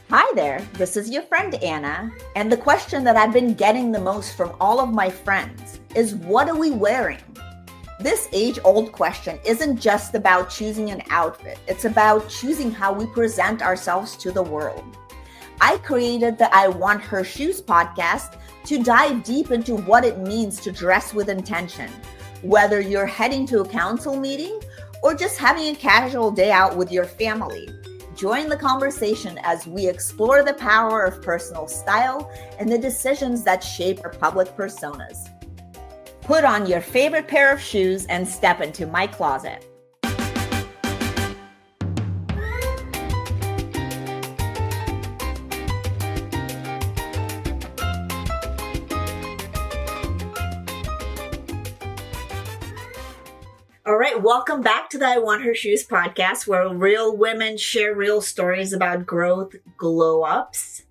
Hi there, this is your friend Anna, and the question that I've been getting the most from all of my friends is what are we wearing? This age-old question isn't just about choosing an outfit, it's about choosing how we present ourselves to the world. I created the I Want Her Shoes podcast to dive deep into what it means to dress with intention, whether you're heading to a council meeting or just having a casual day out with your family. Join the conversation as we explore the power of personal style and the decisions that shape our public personas. Put on your favorite pair of shoes and step into my closet. All right, welcome back to the I Want Her Shoes podcast, where real women share real stories about growth, glow-ups,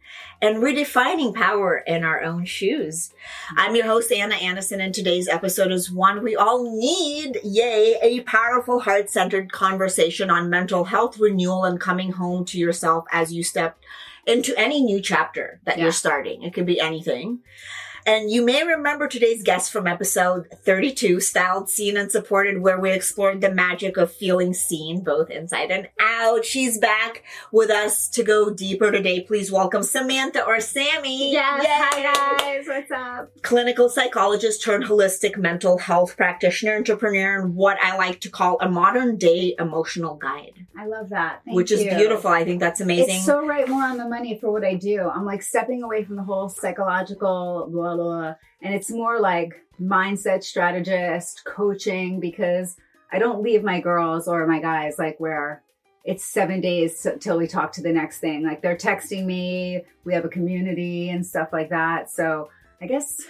and redefining power in our own shoes. I'm your host, Anna Anderson, and today's episode is one we all need, a powerful, heart-centered conversation on mental health renewal and coming home to yourself as you step into any new chapter that you're starting. It could be anything. And you may remember today's guest from episode 32, Styled, Seen, and Supported, where we explored the magic of feeling seen, both inside and out. She's back with us to go deeper today. Please welcome Samantha or Sammi. Yes, Yay. Hi guys, what's up? Clinical psychologist turned holistic mental health practitioner, entrepreneur, and what I like to call a modern day emotional guide. I love that. Thank which you. Is beautiful. I think that's amazing. It's so right more on the money for what I do. I'm like stepping away from the whole psychological blah, blah, and it's more like mindset strategist, coaching, because I don't leave my girls or my guys like where it's 7 days till we talk to the next thing. Like they're texting me, we have a community and stuff like that. So I guess,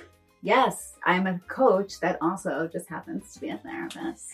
yes, I'm a coach that also just happens to be a therapist.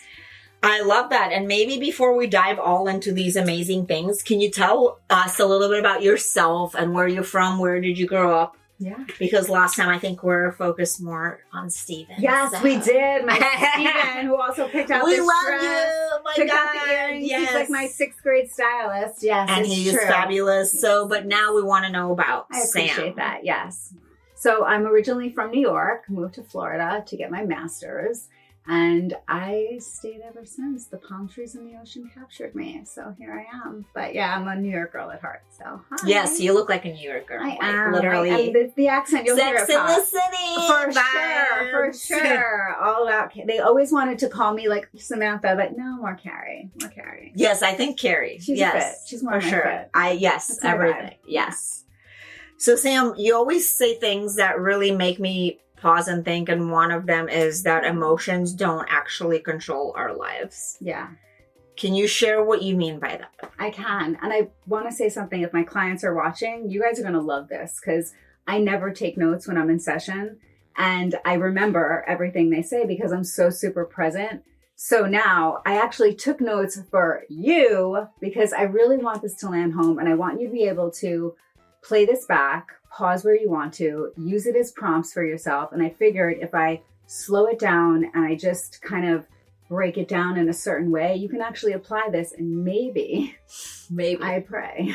I love that. And maybe before we dive all into these amazing things, can you tell us a little bit about yourself and where you're from? Where did you grow up? Yeah. Because last time I think we're focused more on Steven. Yes, so. We did. My Steven, who also picked out this dress. We love you. My picked God. Out the earrings. Yes. He's like my 6th grade stylist. Yes, and he's true. Fabulous. So, but now we want to know about Sam. I appreciate that. Yes. So I'm originally from New York, moved to Florida to get my master's. And I stayed ever since. The palm trees and the ocean captured me. So here I am. But yeah, I'm a New York girl at heart. So hi. Yes, you look like a New York girl. I am. Literally. The accent, you'll hear it. Sex in the City. For sure. All about, they always wanted to call me like Samantha, but no, more Carrie. Yes, I think Carrie. She's yes, fit. She's more for sure. Fit. Yes, everything. Yes. So Sam, you always say things that really make me pause and think, and one of them is that emotions don't actually control our lives. Yeah. Can you share what you mean by that? I can. And I want to say something. If my clients are watching, you guys are going to love this because I never take notes when I'm in session. And I remember everything they say because I'm so super present. So now I actually took notes for you because I really want this to land home. And I want you to be able to play this back, pause where you want to, use it as prompts for yourself. And I figured if I slow it down and I just kind of break it down in a certain way, you can actually apply this and maybe, I pray,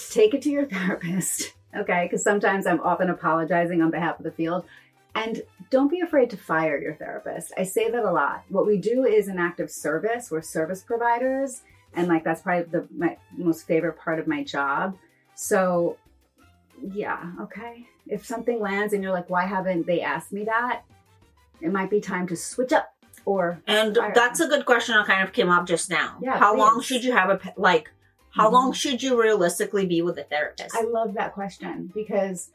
take it to your therapist, okay? Because sometimes I'm often apologizing on behalf of the field. And don't be afraid to fire your therapist. I say that a lot. What we do is an act of service. We're service providers. And like that's probably my most favorite part of my job. So yeah, okay. If something lands and you're like, why haven't they asked me that? It might be time to switch up or. And that's a good question that kind of came up just now. Yeah. How long should you have how long should you realistically be with a therapist? I love that question because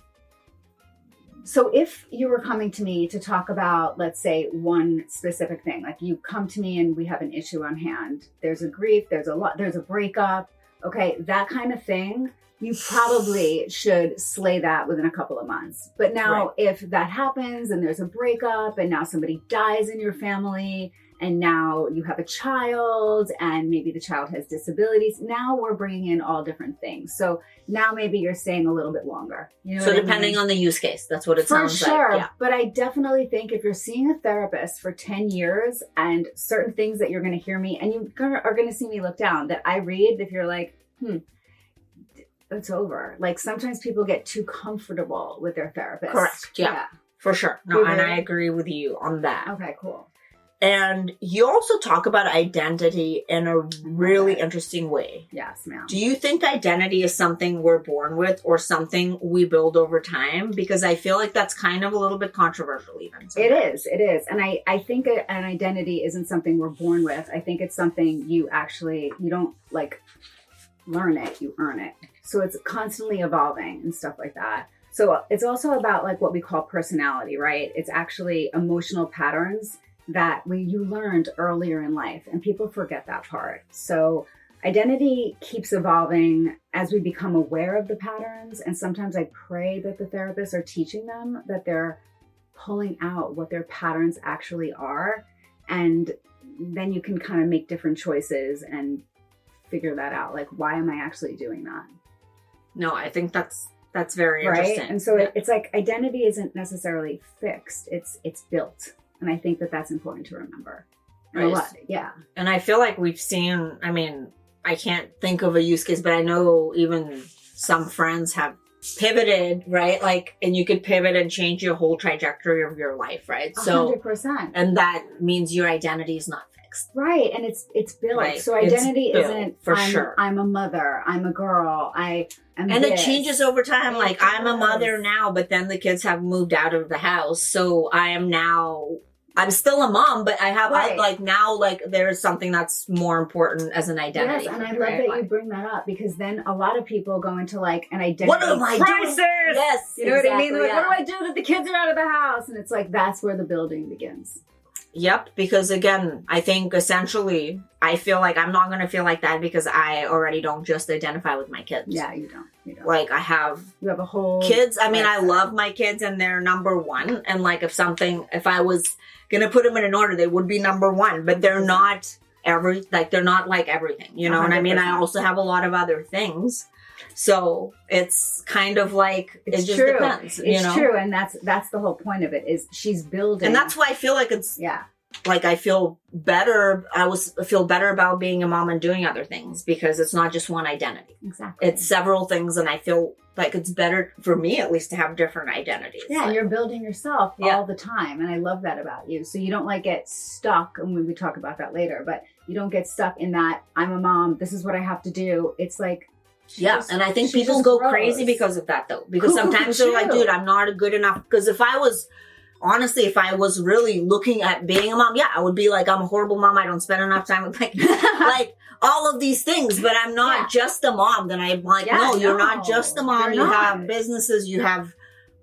so if you were coming to me to talk about, let's say, one specific thing, like you come to me and we have an issue on hand, there's a grief, there's a breakup, okay, that kind of thing, you probably should slay that within a couple of months. But now if that happens and there's a breakup and now somebody dies in your family and now you have a child and maybe the child has disabilities, now we're bringing in all different things. So now maybe you're staying a little bit longer. You know so depending on the use case, that's what it sounds like. For sure. Yeah. But I definitely think if you're seeing a therapist for 10 years and certain things that you're going to hear me and you are going to see me look down that I read, if you're like, it's over. Like sometimes people get too comfortable with their therapist. Correct. Yeah. For sure. No, and I agree with you on that. Okay, cool. And you also talk about identity in a really interesting way. Yes, ma'am. Do you think identity is something we're born with or something we build over time? Because I feel like that's kind of a little bit controversial even. Sometimes. It is. And I think an identity isn't something we're born with. I think it's something you don't like learn it, you earn it. So it's constantly evolving and stuff like that. So it's also about like what we call personality, right? It's actually emotional patterns that you learned earlier in life, and people forget that part. So identity keeps evolving as we become aware of the patterns. And sometimes I pray that the therapists are teaching them that they're pulling out what their patterns actually are. And then you can kind of make different choices and figure that out. Like, why am I actually doing that? No, I think that's very interesting. And so it's like identity isn't necessarily fixed. It's built. And I think that that's important to remember. Right. A lot, yeah. And I feel like we've seen, I mean, I can't think of a use case, but I know even some friends have pivoted, right? Like, and you could pivot and change your whole trajectory of your life, right? 100%. And that means your identity is not fixed. Right. And it's built. Right. So identity isn't for sure. I'm a mother, I'm a girl, I am And this. it changes over time. Like I'm a mother now, but then the kids have moved out of the house. So I'm still a mom, but there's something that's more important as an identity. Yes, and I love that you bring that up, because then a lot of people go into like an identity crisis. Yes, you know exactly, what I mean? Like, what do I do that the kids are out of the house? And it's like, that's where the building begins. Yep, because again, I think essentially, I feel like I'm not going to feel like that because I already don't just identify with my kids. Yeah, you don't. Like you have a whole kids. I mean, I love my kids and they're number one. And like if I was going to put them in an order, they would be number one, but they're not they're not like everything, you know 100%. What I mean? I also have a lot of other things. So it's kind of like, it just true. Depends. It's true. And that's the whole point of it, is she's building. And that's why I feel like like I feel better. I feel better about being a mom and doing other things, because it's not just one identity. Exactly. It's several things. And I feel like it's better for me, at least, to have different identities. Yeah. And you're building yourself all the time. And I love that about you. So you don't like get stuck. And we talk about that later, but you don't get stuck in that I'm a mom, this is what I have to do. It's like, and I think people go crazy because of that, though. Because sometimes they're like, dude, I'm not good enough. Because if I was really looking at being a mom, I would be like, I'm a horrible mom. I don't spend enough time with like all of these things. But I'm not just a mom. Then I'm like, no, you're not just a mom. You have businesses. You have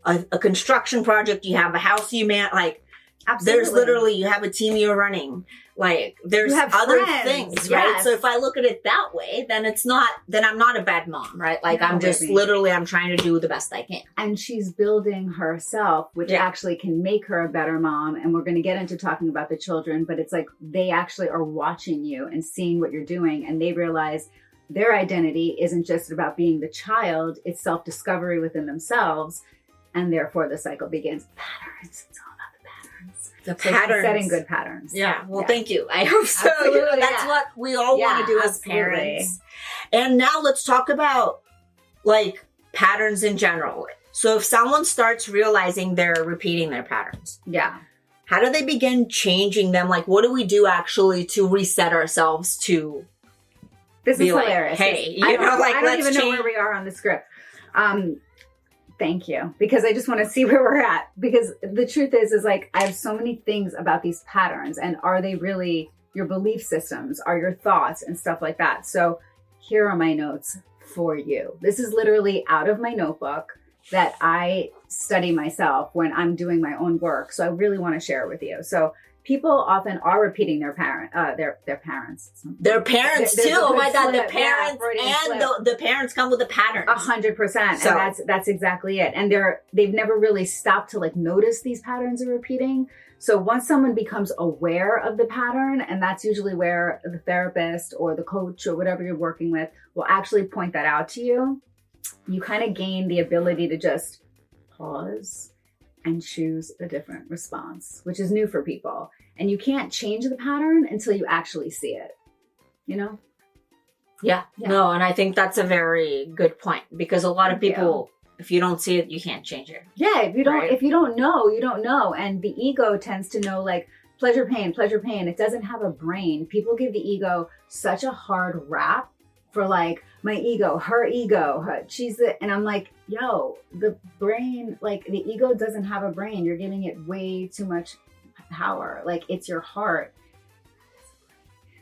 a construction project. You have a house you man. Like, absolutely. There's literally, you have a team you're running. Like, there's other things, right? So if I look at it that way, then I'm not a bad mom, right? Like, I'm just I'm trying to do the best I can. And she's building herself, which actually can make her a better mom. And we're going to get into talking about the children, but it's like they actually are watching you and seeing what you're doing. And they realize their identity isn't just about being the child, it's self-discovery within themselves. And therefore the cycle begins. Patterns. It's all about the patterns. The patterns. Setting good patterns. Yeah. Well, thank you. I hope so. That's what we all want to do as parents. And now let's talk about like patterns in general. So if someone starts realizing they're repeating their patterns. Yeah. How do they begin changing them? Like, what do we do actually to reset ourselves to This is hilarious. Hey, I don't even know where we are on the script. Thank you. Because I just want to see where we're at. Because the truth is like, I have so many things about these patterns, and are they really your belief systems, are your thoughts and stuff like that. So here are my notes for you. This is literally out of my notebook that I study myself when I'm doing my own work. So I really want to share it with you. So people often are repeating their parents. Their parents too. Oh my God, the parents and the parents come with a pattern. 100%. So. And that's exactly it. And they've never really stopped to like notice these patterns are repeating. So once someone becomes aware of the pattern, and that's usually where the therapist or the coach or whatever you're working with will actually point that out to you, you kind of gain the ability to just pause and choose a different response, which is new for people. And you can't change the pattern until you actually see it, you know? Yeah. Yeah. No, and I think that's a very good point because a lot of Thank people, if you don't see it, you can't change it. Yeah, if you don't Right. if you don't know, you don't know. And the ego tends to know like pleasure, pain, pleasure, pain. It doesn't have a brain. People give the ego such a hard rap for like my ego, she's the, and I'm like, yo, the brain, like the ego doesn't have a brain. You're giving it way too much power. Like it's your heart.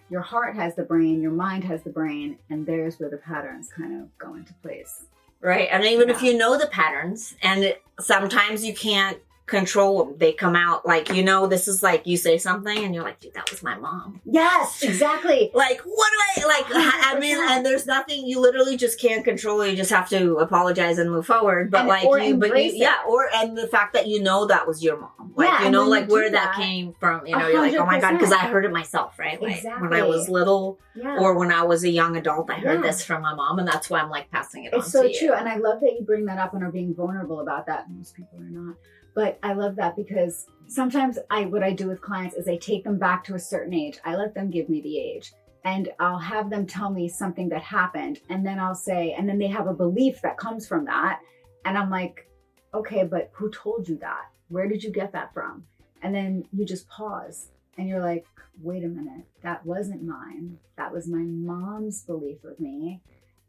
Your heart has the brain, your mind has the brain, and there's where the patterns kind of go into place. Right. And even if Yeah. you know the patterns, and sometimes you can't control them, they come out like, this is like you say something and you're like, dude, that was my mom. Yes, exactly. Like, what do I like? I mean, 100%. and there's nothing, you literally just can't control it. You just have to apologize and move forward. But And- like, or embrace it. and the fact that that was your mom, like, Yeah, and when like you where do that that, came from, you're like, oh my God, 100%. because I heard it myself, right? Like when I Exactly. was little Yeah. or when I was a young adult, I heard Yeah. this from my mom, and that's why I'm like passing it on It's so to you. true. And I love that you bring that up and are being vulnerable about that. Most people are not. But I love that because sometimes what I do with clients is I take them back to a certain age. I let them give me the age and I'll have them tell me something that happened. And then I'll say, and then they have a belief that comes from that. And I'm like, okay, but who told you that? Where did you get that from? And then you just pause and you're like, wait a minute, that wasn't mine. That was my mom's belief of me.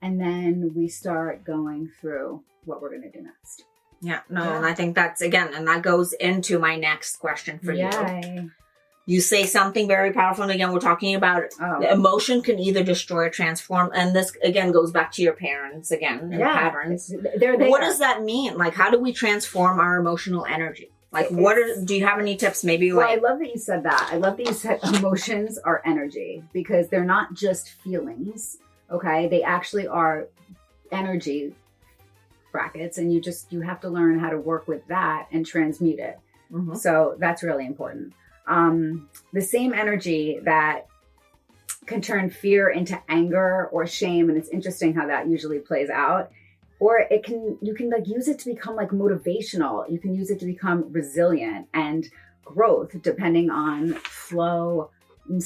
And then we start going through what we're going to do next. Yeah, no, Yeah. and I think that's and that goes into my next question for you. Yay. You say something very powerful, and again, we're talking about emotion can either destroy or transform, and this again goes back to your parents again and patterns. They're there. What does that mean? Like, how do we transform our emotional energy? Like, do you have any tips? Maybe Well, like, I love that you said that. I love that you said emotions are energy because they're not just feelings. Okay, they actually are energy brackets, and you have to learn how to work with that and transmute it. Mhm. So that's really important. The same energy that can turn fear into anger or shame, and it's interesting how that usually plays out. Or you can like use it to become like motivational. You can use it to become resilient and growth, depending on flow and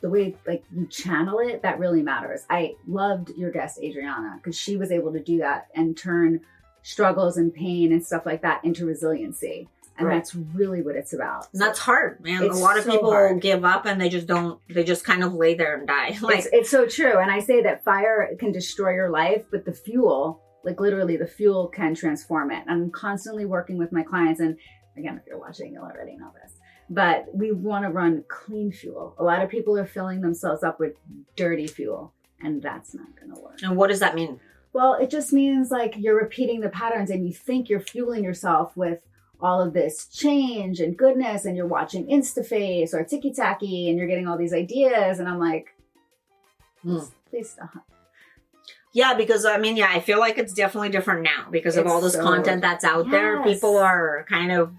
the way like you channel it. That really matters. I loved your guest Adriana because she was able to do that and turn struggles and pain and stuff like that into resiliency. And Right. that's really what it's about. And that's hard, man. A It's lot of so people hard. give up and they just kind of lay there and die. Like, It's so true. And I say that fire can destroy your life, but the fuel, like literally the fuel can transform it. I'm constantly working with my clients. And again, if you're watching, you'll already know this. But we want to run clean fuel. A lot of people are filling themselves up with dirty fuel, and that's not going to work. and what does that mean? Well, it just means like you're repeating the patterns and you think you're fueling yourself with all of this change and goodness, and you're watching InstaFace or Tiki Taki and you're getting all these ideas. And I'm like, please stop. Yeah, because I feel like it's definitely different now because of It's all this so- content that's out there. Yes. People are kind of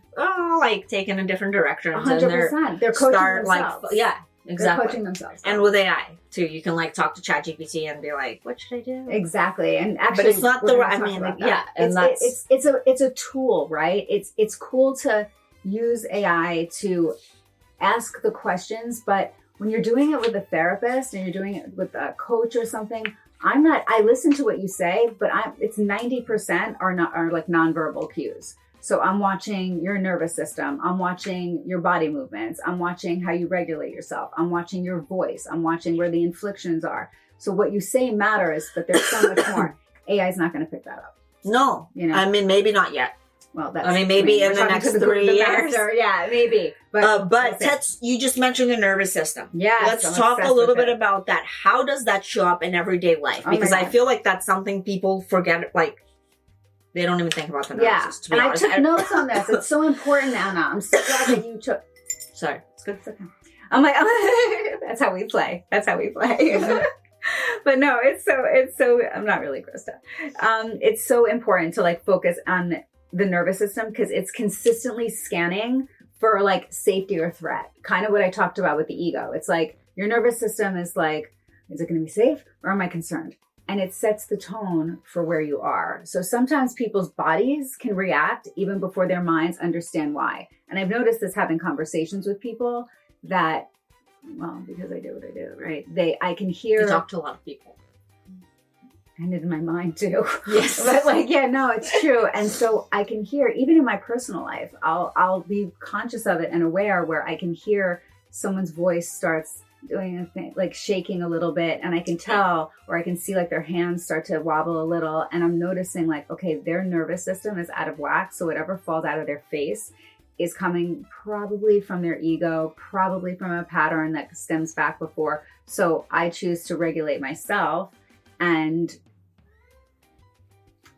like taking in different directions, 100%. They're coaching themselves. yeah, They're exactly. coaching themselves. And with AI too, you can like talk to ChatGPT and be like, "What should I do?" Exactly. And actually, But it's not we're the gonna right. I talk mean, about yeah, that. and It's a tool, right? It's cool to use AI to ask the questions, but when you're doing it with a therapist and you're doing it with a coach or something, I listen to what you say, but it's 90% are like nonverbal cues. So I'm watching your nervous system. I'm watching your body movements. I'm watching how you regulate yourself. I'm watching your voice. I'm watching where the inflections are. So what you say matters, but there's so much more. AI is not going to pick that up. no. You know? I mean, maybe not yet. Well, that's, maybe in we're the talking next to 3 years. master. Yeah, maybe. But we'll see. Tets, you just mentioned the nervous system. Yes, Let's I'm talk a obsessed little with bit it. about that. How does that show up in everyday life? Oh my Because I God. feel like that's something people forget. Like they don't even think about the nervous Yeah, system. To be and honest. I took notes on this. It's so important, Anna. I'm so glad that you took. Sorry, it's good. It's okay. I'm like, that's how we play. That's how we play. But no, it's so. I'm not really grossed out. It's so important to like focus on the nervous system because it's consistently scanning for like safety or threat. Kind of what I talked about with the ego. It's like your nervous system is like, is it going to be safe or am I concerned? And it sets the tone for where you are. So sometimes people's bodies can react even before their minds understand why. And I've noticed this having conversations with people that Well, because I do what I do, right? I can hear. You talk to a lot of people. And in my mind too. Yes. But like, yeah, no, it's true. And so I can hear, even in my personal life, I'll be conscious of it and aware where I can hear someone's voice starts doing a thing, like shaking a little bit, and I can tell, or I can see like their hands start to wobble a little, and I'm noticing like, okay, their nervous system is out of whack. So whatever falls out of their face is coming probably from their ego, probably from a pattern that stems back before. So I choose to regulate myself and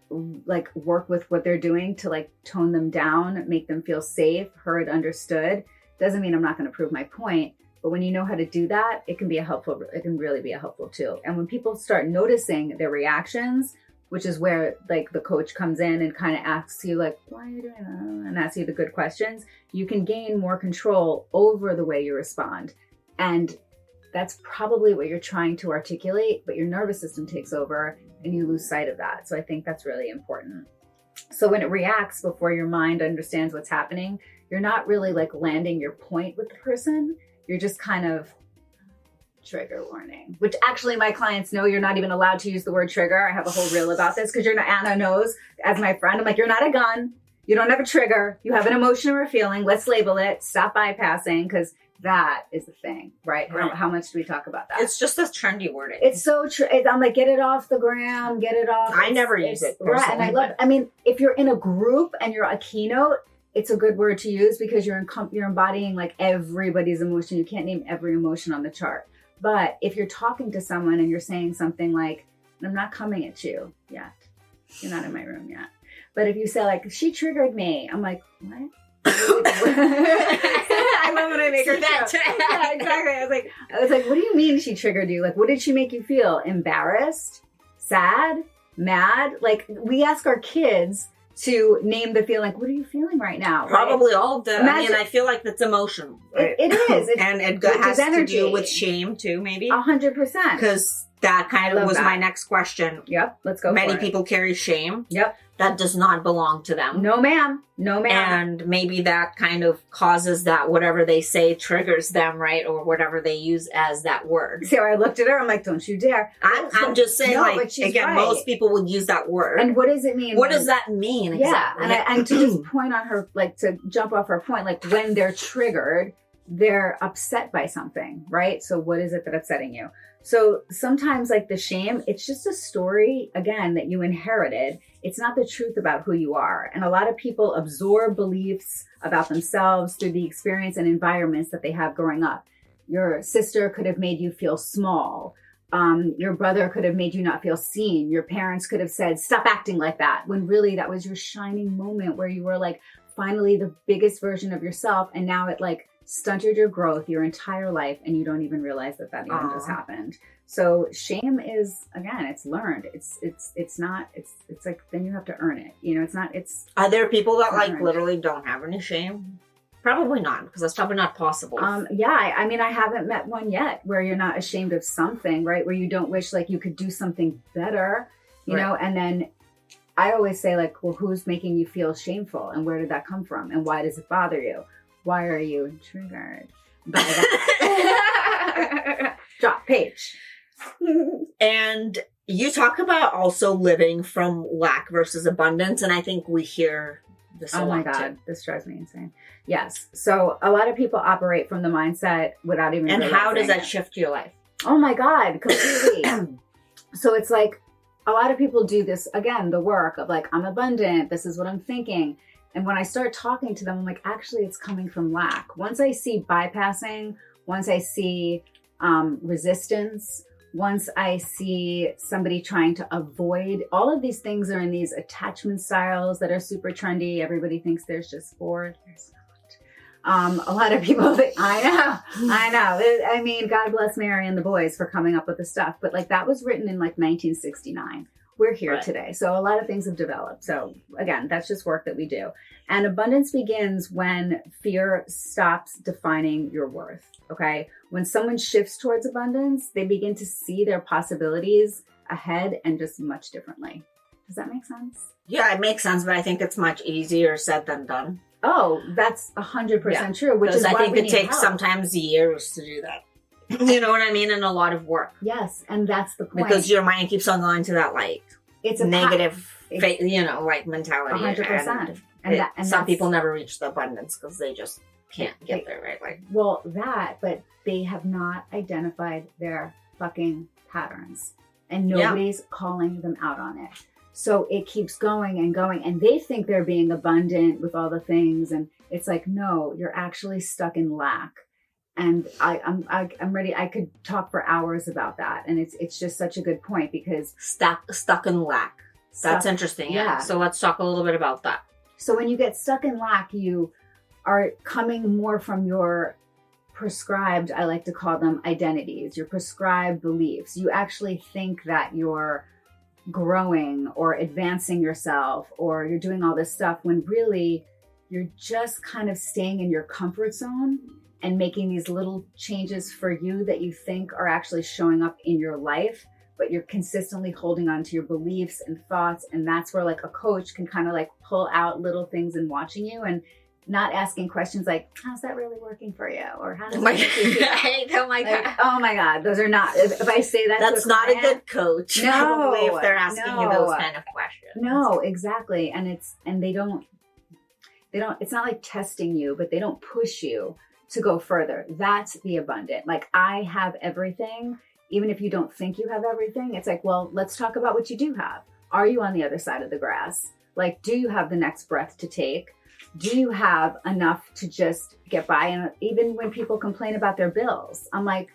like work with what they're doing to like tone them down, make them feel safe, heard, understood. Doesn't mean I'm not going to prove my point, but when you know how to do that, it can really be a helpful tool. And when people start noticing their reactions, which is where like the coach comes in and kind of asks you like, why are you doing that? And asks you the good questions, you can gain more control over the way you respond. And that's probably what you're trying to articulate, but your nervous system takes over and you lose sight of that. So I think that's really important. So when it reacts before your mind understands what's happening, you're not really like landing your point with the person. You're just kind of trigger warning, which actually my clients know you're not even allowed to use the word trigger. I have a whole reel about this because Anna knows as my friend. I'm like, you're not a gun. You don't have a trigger. You have an emotion or a feeling. Let's label it. Stop bypassing, because that is the thing, right? How much do we talk about that? It's just this trendy wording. It's so true. I'm like, get it off the gram, get it off. I never use it. Right. And I love, I mean, if you're in a group and you're a keynote, it's a good word to use because you're embodying like everybody's emotion. You can't name every emotion on the chart. But if you're talking to someone and you're saying something like, I'm not coming at you yet. You're not in my room yet. But if you say like, she triggered me, I'm like, what? I love when I make her that. Yeah, exactly. I was like, what do you mean she triggered you? Like, what did she make you feel? Embarrassed? Sad? Mad? Like, we ask our kids to name the feeling. Like, what are you feeling right now? Probably right? all of them. I mean, I feel like that's emotional. Right? It is. And it has to do with shame too, maybe. 100%. Because that kind of was my next question. Yep. Let's go. Many people carry shame. Yep. That does not belong to them. No, ma'am. No, ma'am. And maybe that kind of causes that whatever they say triggers them, right? Or whatever they use as that word. See how I looked at her? I'm like, don't you dare. I'm just saying, like, again, most people would use that word. And what does it mean? What does that mean exactly? Yeah. And to just point on her, like to jump off her point, like when they're triggered, they're upset by something, right? So what is it that's upsetting you? So sometimes like the shame, it's just a story, again, that you inherited. It's not the truth about who you are. And a lot of people absorb beliefs about themselves through the experience and environments that they have growing up. Your sister could have made you feel small. Your brother could have made you not feel seen. Your parents could have said, stop acting like that, when really that was your shining moment where you were like finally the biggest version of yourself. And now it like stunted your growth your entire life and you don't even realize that even just happened. So shame is, again, it's learned. It's like, then you have to earn it. You know, Are there people that like literally don't have any shame? Probably not, because that's probably not possible. Yeah, I mean, I haven't met one yet where you're not ashamed of something, right? Where you don't wish like you could do something better, you know? And then I always say like, well, who's making you feel shameful and where did that come from? And why does it bother you? Why are you triggered by that? Drop page. And you talk about also living from lack versus abundance. And I think we hear this a lot. Oh my God, too. This drives me insane. Yes. So a lot of people operate from the mindset without even realizing. And how does that shift your life? Oh my God, completely. So it's like a lot of people do this, again, the work of like, I'm abundant. This is what I'm thinking. And when I start talking to them, I'm like, actually, it's coming from lack. Once I see bypassing, once I see resistance, once I see somebody trying to avoid, all of these things are in these attachment styles that are super trendy. Everybody thinks there's just 4. There's not. A lot of people think, I know. I mean, God bless Mary and the boys for coming up with the stuff. But like that was written in like 1969. We're here today. So a lot of things have developed. So again, that's just work that we do. And abundance begins when fear stops defining your worth. Okay. When someone shifts towards abundance, they begin to see their possibilities ahead and just much differently. Does that make sense? Yeah, it makes sense, but I think it's much easier said than done. Oh, that's 100% true. Which is I why think it takes sometimes years to do that. You know what I mean? And a lot of work. Yes, and that's the point. Because your mind keeps on going to that, like, it's a negative, like, mentality. 100%. And some people never reach the abundance because they just can't get there, right? Like, well, but they have not identified their fucking patterns. And nobody's calling them out on it. So it keeps going and going. And they think they're being abundant with all the things. And it's like, no, you're actually stuck in lack. And I'm ready. I could talk for hours about that. And it's just such a good point because stuck in lack. That's interesting. Yeah. So let's talk a little bit about that. So when you get stuck in lack, you are coming more from your prescribed, I like to call them identities, your prescribed beliefs. You actually think that you're growing or advancing yourself or you're doing all this stuff when really you're just kind of staying in your comfort zone and making these little changes for you that you think are actually showing up in your life, but you're consistently holding on to your beliefs and thoughts. And that's where like a coach can kind of like pull out little things and watching you and not asking questions like, how's that really working for you? Or how does that make you feel? Oh my God. Like, oh my God. Those are not, if I say that that's not a good coach. No, probably if they're asking you those kind of questions. No, exactly. And they don't, it's not like testing you, but they don't push you to go further. That's the abundant. Like I have everything. Even if you don't think you have everything, it's like, well, let's talk about what you do have. Are you on the other side of the grass? Like, do you have the next breath to take? Do you have enough to just get by? And even when people complain about their bills, I'm like,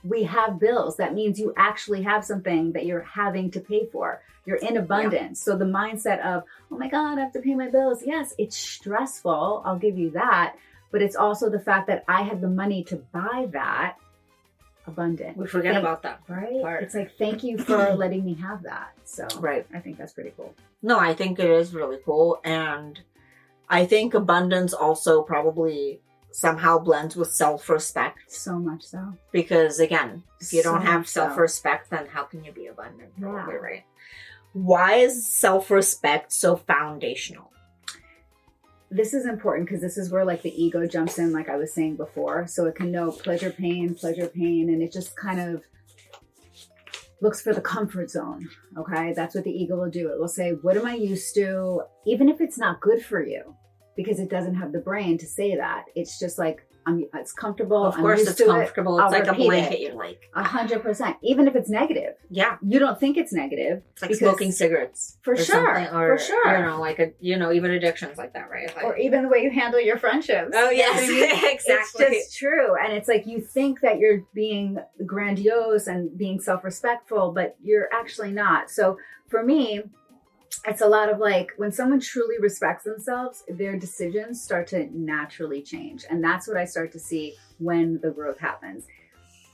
we have bills. That means you actually have something that you're having to pay for. You're in abundance. Yeah. So the mindset of, oh my God, I have to pay my bills. Yes, it's stressful. I'll give you that. But it's also the fact that I have the money to buy that. Abundant. We forget about that. Right? Part. It's like, thank you for letting me have that. So right. I think that's pretty cool. No, I think it is really cool. And I think abundance also probably somehow blends with self-respect. So much so. Because again, if you don't have self-respect, then how can you be abundant? Probably, yeah. Right? Why is self-respect so foundational? This is important because this is where like the ego jumps in, like I was saying before. So it can know pleasure, pain, and it just kind of looks for the comfort zone. Okay. That's what the ego will do. It will say, what am I used to? Even if it's not good for you, because it doesn't have the brain to say that. It's just like, it's comfortable. Of course it's comfortable. It's like a blanket you like. 100%. Even if it's negative. Yeah. You don't think it's negative. It's like smoking cigarettes. For sure. Or, for sure. You know, like even addictions like that, right? Like, or even the way you handle your friendships. Oh, yes. Exactly. It's just true. And it's like you think that you're being grandiose and being self-respectful, but you're actually not. So for me, it's a lot of like when someone truly respects themselves, their decisions start to naturally change. And that's what I start to see when the growth happens.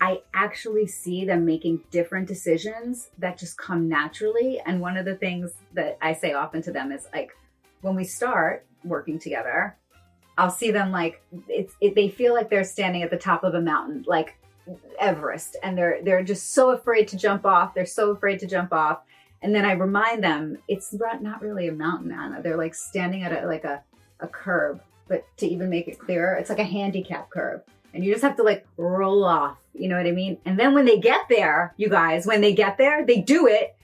I actually see them making different decisions that just come naturally. And one of the things that I say often to them is like, when we start working together, I'll see them like, they feel like they're standing at the top of a mountain, like Everest. And they're just so afraid to jump off. They're so afraid to jump off. And then I remind them, it's not really a mountain, Anna. They're like standing at a curb, but to even make it clearer, it's like a handicap curb. And you just have to like roll off, you know what I mean? And then when they get there, you guys, when they get there, they do it.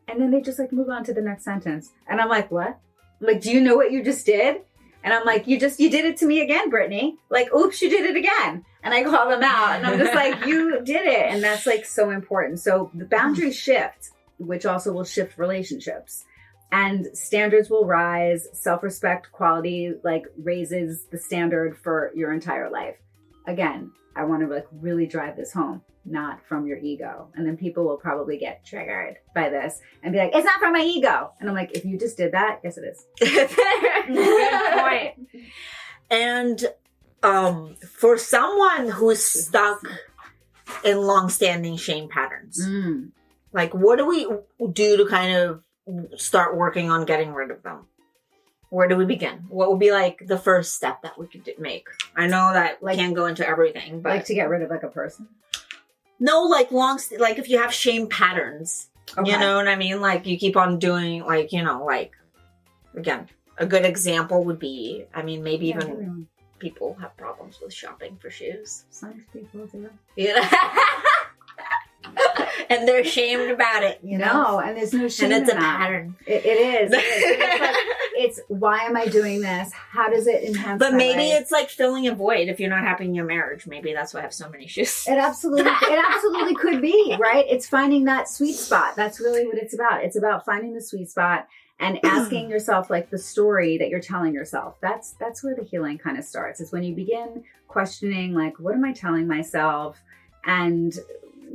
And then they just like move on to the next sentence. And I'm like, what? I'm like, do you know what you just did? And I'm like, you did it to me again, Brittany. Like, oops, you did it again. And I call them out and I'm just like, you did it. And that's like so important. So the boundaries shift, which also will shift relationships, and standards will rise. Self-respect, quality, like raises the standard for your entire life. Again, I want to like really drive this home, not from your ego. And then people will probably get triggered by this and be like, it's not from my ego. And I'm like, if you just did that, yes, it is. Good point. And for someone who's stuck in long-standing shame patterns, like, what do we do to kind of start working on getting rid of them? Where do we begin? What would be like the first step that we could make? I know that like, can't go into everything, but like to get rid of like a person. No, like like if you have shame patterns, you know what I mean? Like you keep on doing like, you know, like again, a good example would be, I mean, maybe even people have problems with shopping for shoes. Some people do. Yeah. And they're ashamed about it, you know? No, and there's no shame And it's in a that. pattern. It is. It is. It's like, it's why am I doing this? How does it enhance But my maybe life? it's like filling a void if you're not happy in your marriage. Maybe that's why I have so many shoes. It absolutely could be, right? It's finding that sweet spot. That's really what it's about. It's about finding the sweet spot and asking yourself like the story that you're telling yourself. That's where the healing kind of starts. It's when you begin questioning like, what am I telling myself? And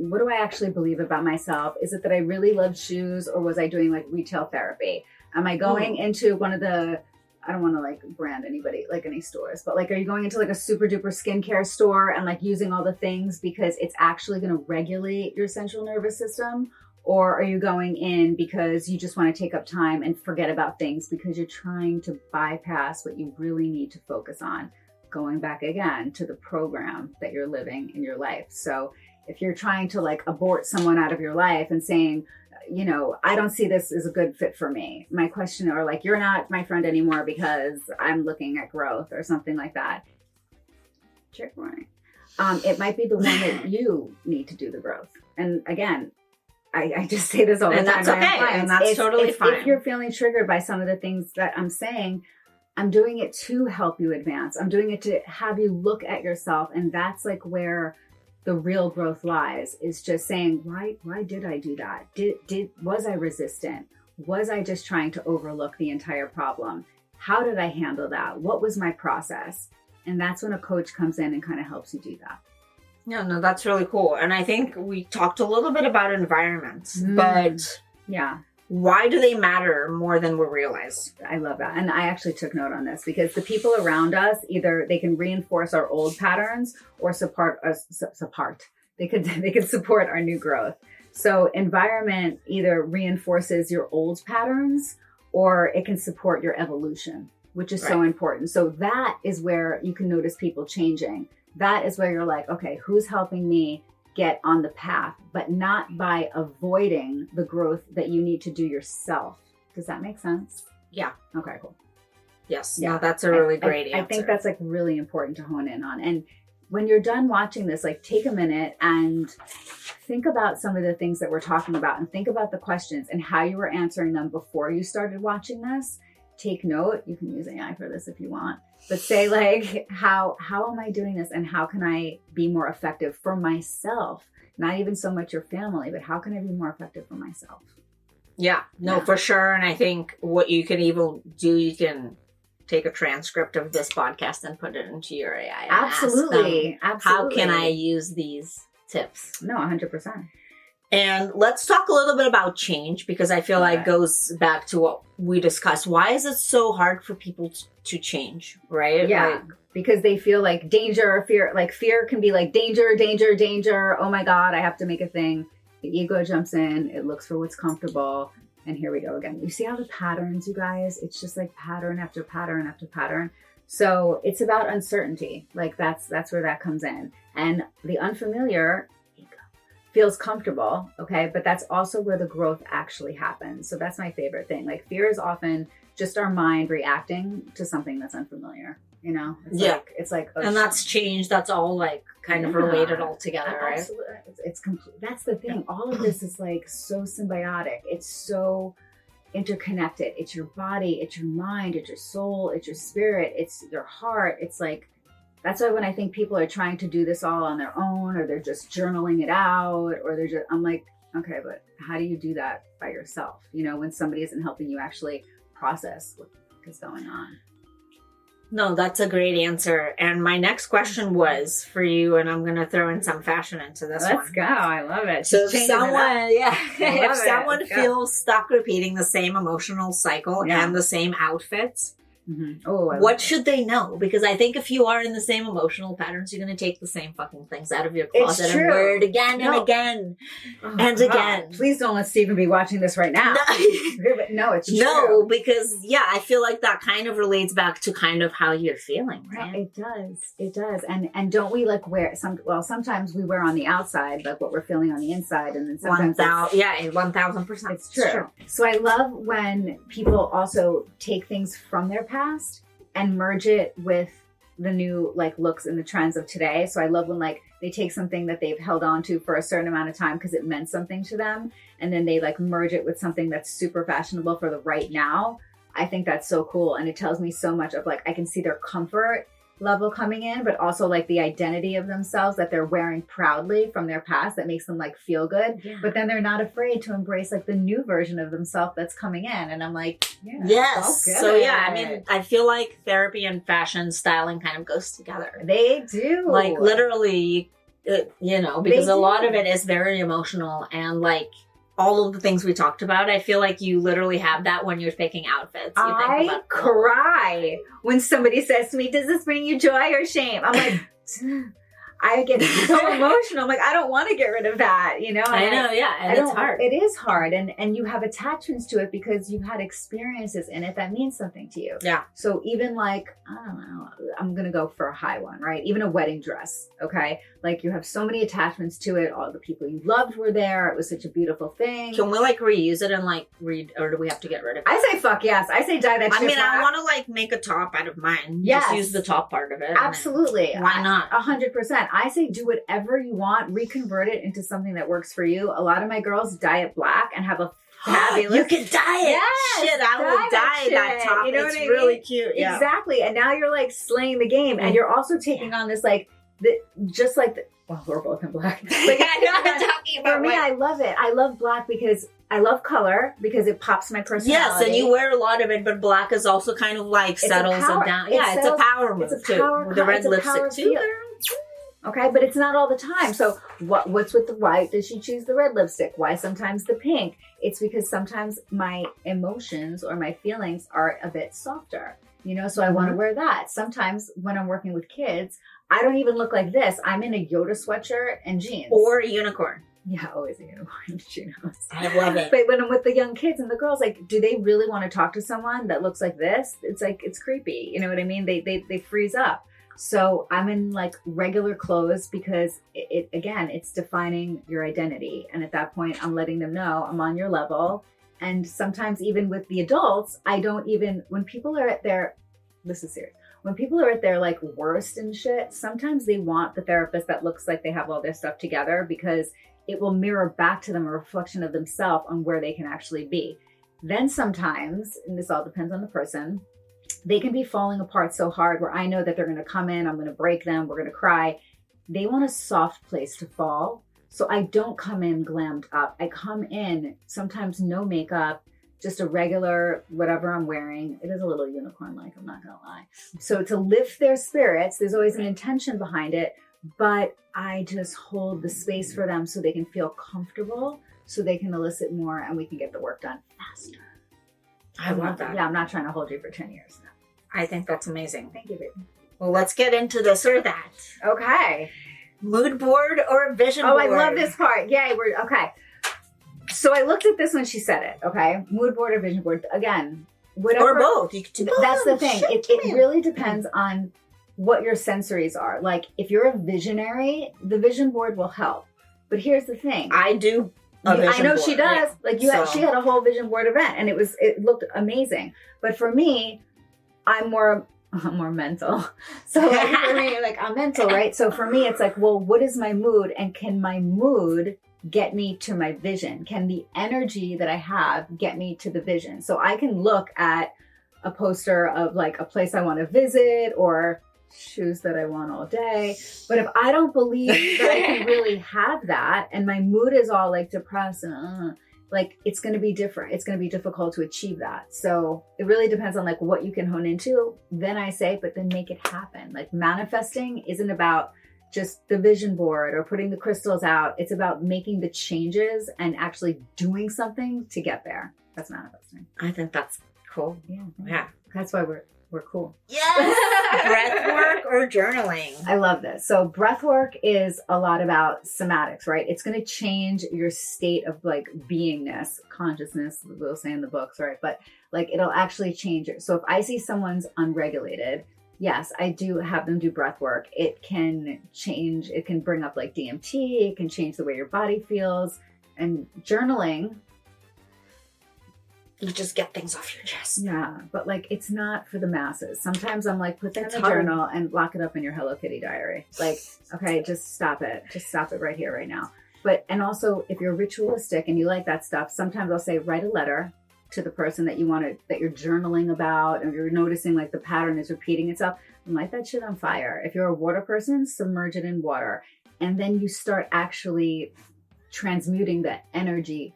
what do I actually believe about myself? Is it that I really love shoes, or was I doing like retail therapy? Am I going into one of the, I don't want to like brand anybody, like any stores, but like, are you going into like a super duper skincare store and like using all the things because it's actually going to regulate your central nervous system? Or are you going in because you just want to take up time and forget about things because you're trying to bypass what you really need to focus on? Going back again to the program that you're living in your life. So if you're trying to like abort someone out of your life and saying, you know, I don't see this as a good fit for me. My question, or like, you're not my friend anymore because I'm looking at growth or something like that. Trick warning. It might be the one that you need to do the growth. And again, I just say this all the time. And that's okay. And that's totally fine. If you're feeling triggered by some of the things that I'm saying, I'm doing it to help you advance. I'm doing it to have you look at yourself. And that's like where the real growth lies, is just saying, why did I do that? Was I resistant? Was I just trying to overlook the entire problem? How did I handle that? What was my process? And that's when a coach comes in and kind of helps you do that. No, that's really cool. And I think we talked a little bit about environments, but yeah. Why do they matter more than we realize? I love that. And I actually took note on this because the people around us, either they can reinforce our old patterns or support us. They could support our new growth. So environment either reinforces your old patterns or it can support your evolution, which is so important. So that is where you can notice people changing. That is where you're like, okay, who's helping me get on the path, but not by avoiding the growth that you need to do yourself. Does that make sense? Yeah. Okay, cool. Yes. Yeah. No, that's a really great answer. I think that's like really important to hone in on. And when you're done watching this, like take a minute and think about some of the things that we're talking about and think about the questions and how you were answering them before you started watching this. Take note. You can use AI for this if you want, but say like, how am I doing this? And how can I be more effective for myself? Not even so much your family, but how can I be more effective for myself? Yeah, no, for sure. And I think what you can even do, you can take a transcript of this podcast and put it into your AI. And Absolutely. ask them, how can I use these tips? No, 100%. And let's talk a little bit about change, because I feel like it goes back to what we discussed. Why is it so hard for people to change, right? Yeah, like, because they feel like danger or fear. Like fear can be like danger, danger, danger. Oh my God, I have to make a thing. The ego jumps in. It looks for what's comfortable. And here we go again. You see how the patterns, you guys? It's just like pattern after pattern after pattern. So it's about uncertainty. Like that's where that comes in. And the unfamiliar feels comfortable, okay? But that's also where the growth actually happens. So that's my favorite thing. Like fear is often just our mind reacting to something that's unfamiliar, you know? It's like oh, and that's change. That's all like kind of related all together, right? Absolutely. It's complete. That's the thing. All of this is like so symbiotic. It's so interconnected. It's your body, it's your mind, it's your soul, it's your spirit, it's your heart. It's like, that's why when I think people are trying to do this all on their own, or they're just journaling it out, or I'm like, okay, but how do you do that by yourself? You know, when somebody isn't helping you actually process what is going on. No, that's a great answer. And my next question was for you, and I'm going to throw in some fashion into this one. Let's go. I love it. So if someone feels stuck repeating the same emotional cycle and the same outfits, what should they know? Because I think if you are in the same emotional patterns, you're going to take the same fucking things out of your closet and wear it again and again and again. Please don't let Stephen be watching this right now. No, it's true. No, because I feel like that kind of relates back to kind of how you're feeling, right? No, it does. And don't we like wear sometimes we wear on the outside like what we're feeling on the inside, and then sometimes 1000%. It's true. So I love when people also take things from their past and merge it with the new like looks and the trends of today. So I love when like they take something that they've held on to for a certain amount of time because it meant something to them, and then they like merge it with something that's super fashionable for the right now. I think that's so cool. And it tells me so much of like, I can see their comfort level coming in, but also like the identity of themselves that they're wearing proudly from their past that makes them like feel good. Yeah. But then they're not afraid to embrace like the new version of themselves that's coming in. And I'm like, yeah, Yes. it's all So good. yeah, I mean, I feel like therapy and fashion styling kind of goes together. They do. Like literally, you know, because They a lot do. of it is very emotional, and like all of the things we talked about, I feel like you literally have that when you're picking outfits. You I think about, cry when somebody says to me, does this bring you joy or shame? I'm like, I get so emotional. I'm like, I don't want to get rid of that, you know? And I know, yeah, and it's hard. It is hard. And you have attachments to it because you've had experiences in it that mean something to you. Yeah. So even like, I don't know, I'm going to go for a high one, right? Even a wedding dress, okay? Like you have so many attachments to it. All the people you loved were there. It was such a beautiful thing. Can we like reuse it and like or do we have to get rid of it? I say fuck yes. I say dye that shit I mean, I black. want to like make a top out of mine. Yes. Just use the top part of it. and then- Absolutely. Why not? 100%. I say do whatever you want, reconvert it into something that works for you. A lot of my girls dye it black and have a fabulous. You can dye it. Yes, Shit, I will dye that dye that shit. top. You know It's what I really mean? cute. Yeah. Exactly. And now you're like slaying the game, and you're also taking on this like just like the, well, we're both in black. But I know what I'm talking about. for me, like- I love it. I love black because I love color because it pops my personality. Yes, and you wear a lot of it, but black is also kind of like It's a settles power- it down. it Yeah, it's a settles- power move it's a too. power With the red it's a lipstick power too. feel. Okay, but it's not all the time. So what's with the why does she choose the red lipstick? Why sometimes the pink? It's because sometimes my emotions or my feelings are a bit softer. You know, so I want to wear that. Sometimes when I'm working with kids, I don't even look like this. I'm in a Yoda sweatshirt and jeans. Or a unicorn. yeah, always a unicorn, she knows. I love it. But when I'm with the young kids and the girls, like, do they really want to talk to someone that looks like this? It's like, it's creepy. You know what I mean? They freeze up. So I'm in like regular clothes because it again, it's defining your identity. And at that point, I'm letting them know I'm on your level. And sometimes even with the adults, I don't even, when people are at their, this is serious. When people are at their like worst and shit, sometimes they want the therapist that looks like they have all their stuff together because it will mirror back to them a reflection of themselves on where they can actually be. Then sometimes, and this all depends on the person, they can be falling apart so hard where I know that they're going to come in, I'm going to break them, we're going to cry. They want a soft place to fall. So I don't come in glammed up. I come in sometimes no makeup, just a regular whatever I'm wearing. It is a little unicorn-like, I'm not going to lie. So to lift their spirits, there's always an intention behind it, but I just hold the space for them so they can feel comfortable, so they can elicit more and we can get the work done faster. I love that. Yeah, I'm not trying to hold you for 10 years now. I think that's amazing. Thank you, baby. Well, let's get into this or that. Okay. Mood board or vision Oh, board? I love this part. Yay, we're okay. So I looked at this when she said it. Okay, mood board or vision board. Again, whatever. Or both. You could do both. That's the thing. Shit, It man. really depends on what your sensories are. Like if you're a visionary, the vision board will help. But here's the thing. I do. A vision I know board. she does. Yeah. Like you, So- she had a whole vision board event, and it looked amazing. But for me, I'm more mental. So like, for me, like I'm mental, right? So for me, it's like, well, what is my mood, and can my mood get me to my vision? Can the energy that I have get me to the vision? So I can look at a poster of like a place I want to visit or shoes that I want all day. But if I don't believe that I can really have that, and my mood is all like depressed and like it's going to be different. It's going to be difficult to achieve that. So it really depends on like what you can hone into. Then I say, but then make it happen. Like manifesting isn't about just the vision board or putting the crystals out. It's about making the changes and actually doing something to get there. That's manifesting. I think that's cool. Yeah. Yeah. That's why we're cool. Yes. Breath work or journaling. I love this. So breath work is a lot about somatics, right? It's going to change your state of like beingness, consciousness, we'll say in the books, right? But like it'll actually change it. So if I see someone's unregulated, yes, I do have them do breath work. It can change, it can bring up like DMT, it can change the way your body feels. And journaling, You just get things off your chest. Yeah, but like it's not for the masses. Sometimes I'm like, put that It's in a hard. journal and lock it up in your Hello Kitty diary. Like, okay, just stop it. Just stop it right here, right now. But, and also if you're ritualistic and you like that stuff, sometimes I'll say, write a letter to the person that you want to, that you're journaling about, and you're noticing like the pattern is repeating itself, and light that shit on fire. If you're a water person, submerge it in water. And then you start actually transmuting the energy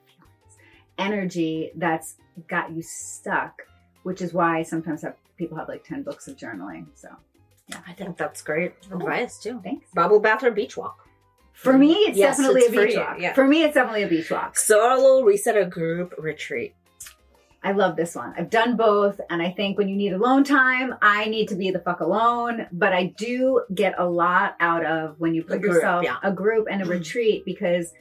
that's got you stuck, which is why sometimes people have like 10 books of journaling. So yeah, I think that's great advice too. thanks. Bubble bath or beach walk? For me, it's Yes, definitely it's a for beach you, walk. yeah. For me, it's definitely a beach walk. Solo reset or group retreat? I love this one. I've done both. And I think when you need alone time, I need to be the fuck alone. But I do get a lot out of when you put yourself, a group and a retreat, because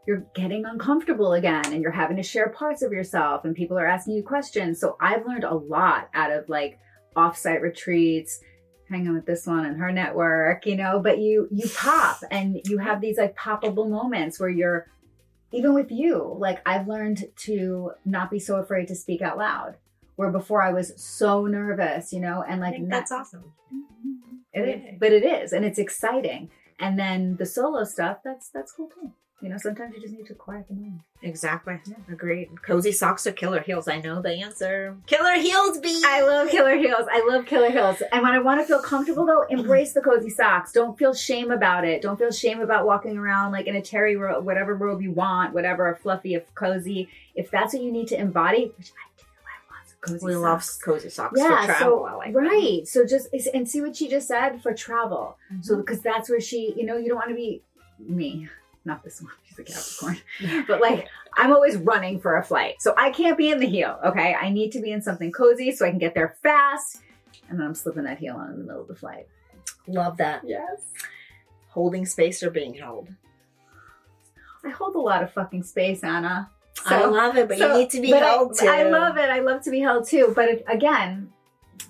you're getting uncomfortable again and you're having to share parts of yourself and people are asking you questions. So I've learned a lot out of like offsite retreats, hanging with this one and her network, you know, but you pop and you have these like poppable moments where you're, even with you, like I've learned to not be so afraid to speak out loud, where before I was so nervous, you know, and like I think that's awesome. It is, but it is, and it's exciting. And then the solo stuff, that's cool too. You know, sometimes you just need to quiet the mind. Exactly. Yeah. Agreed. Cozy socks or killer heels? I know the answer. Killer heels, B. I love killer heels. I love killer heels. And when I want to feel comfortable though, embrace the cozy socks. Don't feel shame about it. Don't feel shame about walking around like in a terry robe, whatever robe you want, whatever, fluffy, if cozy. If that's what you need to embody, which I do, I want some cozy We socks. love cozy socks Yeah, for travel. so, I like right. So just, and see what she just said for travel. Mm-hmm. So, because that's where she, you know, you don't want to be me. Not this one, she's a Capricorn. But like, I'm always running for a flight. So I can't be in the heel, okay? I need to be in something cozy so I can get there fast. And then I'm slipping that heel on in the middle of the flight. Love that. Yes. Holding space or being held? I hold a lot of fucking space, Anna. I love it, but you need to be but held too. I love it. I love to be held too. But again,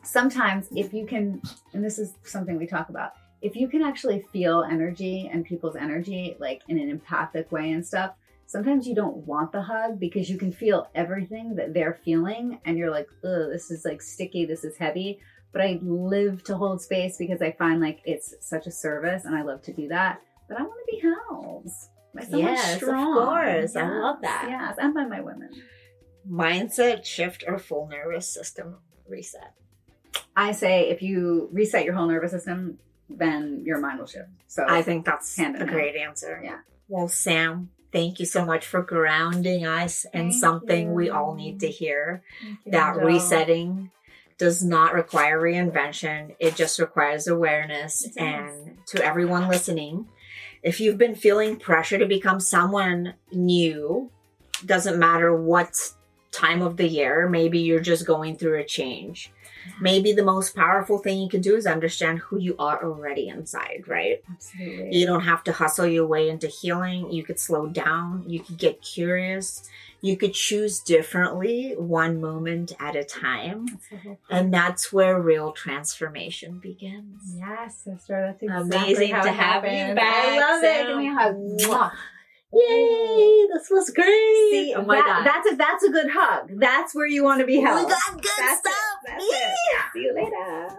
sometimes if you can, and this is something we talk about, if you can actually feel energy and people's energy, like in an empathic way and stuff, sometimes you don't want the hug because you can feel everything that they're feeling. And you're like, ugh, this is like sticky, this is heavy. But I live to hold space because I find like it's such a service and I love to do that. But I want to be held by someone Yes, strong. of course. I Yes, love that. Yes, and by my women. Mindset shift or full nervous system reset? I say if you reset your whole nervous system, then your mind will shift. So I think that's hand in a hand. great answer. Yeah. Well, Sam, thank you so much for grounding us in Thank something we you. all need to hear. Thank you, That Angel. resetting does not require reinvention. It just requires awareness. It does. And to everyone listening, if you've been feeling pressure to become someone new, doesn't matter what time of the year, maybe you're just going through a change. Maybe the most powerful thing you can do is understand who you are already inside, right? Absolutely. You don't have to hustle your way into healing. You could slow down. You could get curious. You could choose differently, one moment at a time. That's the whole point. And that's where real transformation begins. Yes, sister. That's exactly Amazing how to it have you happened. back, I love it. Sam. Give me a hug. Mwah. Yay! This was great. See, oh my God. that's a good hug. That's where you want to be held. We got good That's stuff. it. That's it. See you later.